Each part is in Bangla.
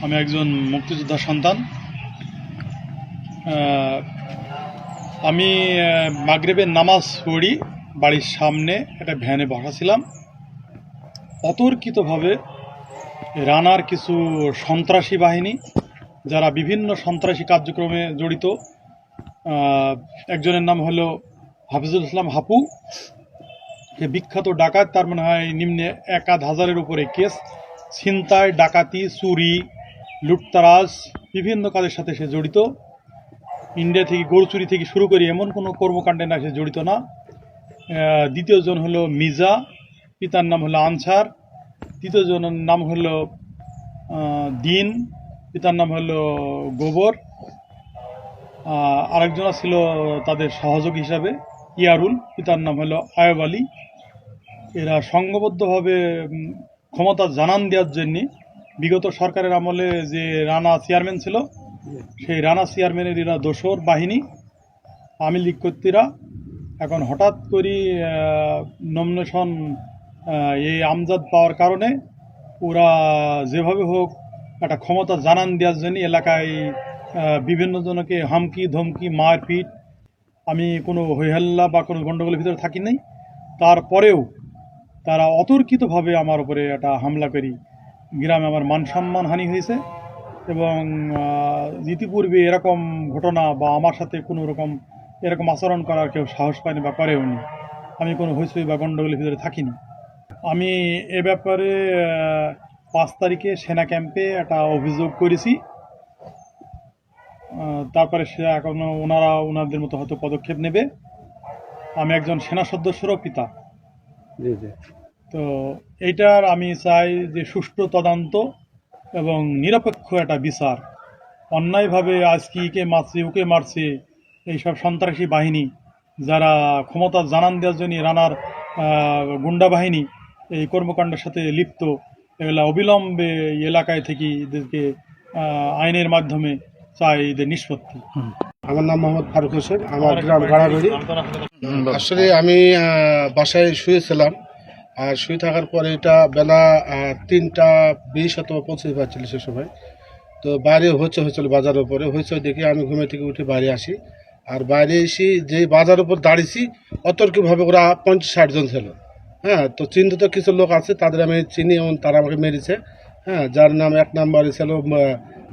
আমি একজন মুক্তিযোদ্ধার সন্তান। আমি মাগরিবের নামাজ পড়ি বাড়ির সামনে একটা ভ্যানে বসাছিলাম। অতর্কিতভাবে রানার কিছু সন্ত্রাসী বাহিনী, যারা বিভিন্ন সন্ত্রাসী কার্যক্রমে জড়িত, একজনের নাম হলো হাফিজুল ইসলাম হাপু, সে বিখ্যাত ডাকাত। তার মনে হয় নিম্নে 1000-এর উপরে কেস, ছিনতাই, ডাকাতি, চুরি, লুটতারাজ, বিভিন্ন কাজের সাথে সে জড়িত। ইন্ডিয়া থেকে গরু চুরি থেকে শুরু করে এমন কোনো কর্মকাণ্ডে না সে জড়িত না। দ্বিতীয়জন হলো মির্জা, পিতার নাম হলো আনসার। তৃতীয়জনের নাম হলো দিন, পিতার নাম হলো গোবর। আরেকজন ছিল তাদের সহযোগী হিসাবে ইয়ারুল, পিতার নাম হলো আয়ব আলী। এরা সংঘবদ্ধভাবে ক্ষমতা জানান দেওয়ার জন্যে বিগত সরকারের আমলে যে রানা চেয়ারম্যান ছিল, সেই রানা চেয়ারম্যানের এরা দোসর বাহিনী, আওয়ামী লীগ কর্তৃরা এখন হঠাৎ করে নমিনেশন এই আমজাদ পাওয়ার কারণে ওরা যেভাবে হোক একটা ক্ষমতা জানান দেওয়ার জন্য এলাকায় বিভিন্ন জনকে হামকি ধমকি মারপিট। আমি কোনো হইহাল্লা বা কোনো গণ্ডগোলের ভিতরে থাকি নাই, তারপরেও তারা অতর্কিতভাবে আমার উপরে একটা হামলা করি গ্রামে আমার মান সম্মান হানি হয়েছে। এবং ইতিপূর্বে এরকম ঘটনা বা আমার সাথে কোনো রকম এরকম আচরণ করার কেউ সাহস পায়নি বা করেও নি। আমি কোনো হইচই বা গণ্ডগোলের ভিতরে থাকিনি। আমি এ ব্যাপারে 5 তারিখে সেনা ক্যাম্পে একটা অভিযোগ করেছি। তারপরে সে এখন ওনারা ওনাদের মতো হয়তো পদক্ষেপ নেবে। আমি একজন সেনা সদস্যরও পিতা। তো এইটার আমি চাই যে সুষ্ঠু তদন্ত এবং নিরপেক্ষ একটা বিচার। অন্যায়ভাবে আজকে একে মারছে ওকে মারছে এইসব সন্ত্রাসী বাহিনী, যারা ক্ষমতা জানান দেওয়ার জন্য রানার গুন্ডা বাহিনী এই কর্মকাণ্ডের সাথে লিপ্ত, এগুলা অবিলম্বে এলাকায় থেকে এদেরকে আইনের মাধ্যমে চাই এদের নিষ্পত্তি। আমার নাম মোহাম্মদ ফারুক হোসেন, আমার গ্রাম গাড়াবাড়ি। আসলে আমি বাসায় শুয়েছিলাম, আর শুয়ে থাকার পরে এটা বেলা 3:20 অথবা 25 বাজছিল সে সময়। তো বাইরে হয়েছিল বাজারের উপরে, হয়েছে দেখে আমি ঘুমে থেকে উঠে বাইরে আসি। আর বাইরে এসে যে বাজার উপর দাঁড়িয়েছি, অতর্কিভাবে ওরা 50-60 জন ছিল। হ্যাঁ, তো চিহ্নিত কিছু লোক আছে, তাদের আমি চিনি এবং তারা আমাকে মেরেছে। হ্যাঁ, যার নাম 1 নম্বরে ছিল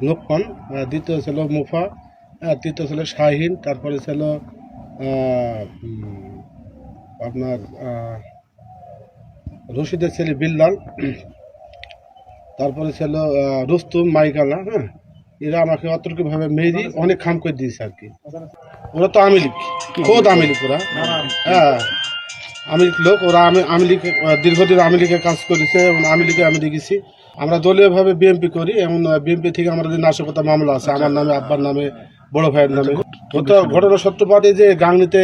লোকমান, দ্বিতীয় ছিল মুফা, তৃতীয় ছিল শাহিন, তারপরে ছিল আপনার রশিদের ছেলে বিল্লাল, তারপরে ছিল রুস্তুম মাইকালা। হ্যাঁ, এরা আমাকে অতর্কিভাবে মেরে অনেক খাম করে দিয়েছে আর কি। ওরা তো আওয়ামী লীগ, খোদ আওয়ামী লীগ ওরা। হ্যাঁ, আওয়ামী লীগ লোক ওরা। আওয়ামী লীগ দীর্ঘদিন আওয়ামী লীগে কাজ করেছে এবং আওয়ামী লীগে আমি দেখেছি। আমরা দলীয়ভাবে বিএনপি করি এবং বিএনপি থেকে আমাদের নাশকতা মামলা আছে আমার নামে, আব্বার নামে, বড় ভাইয়ের নামে। ঘটনা সত্যপাঠে যে গাংনীতে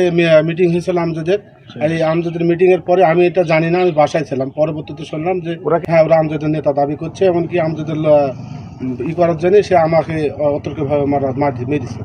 মিটিং হয়েছিল আমজাদের, এই আমজাদের মিটিং এর পরে আমি এটা জানি না, আমি বাসায় ছিলাম। পরবর্তীতে শুনলাম যে হ্যাঁ, ওরা আমজাদের নেতা দাবি করছে, এমনকি আমজাদের করার জন্য সে আমাকে অতর্কভাবে মেরেছে।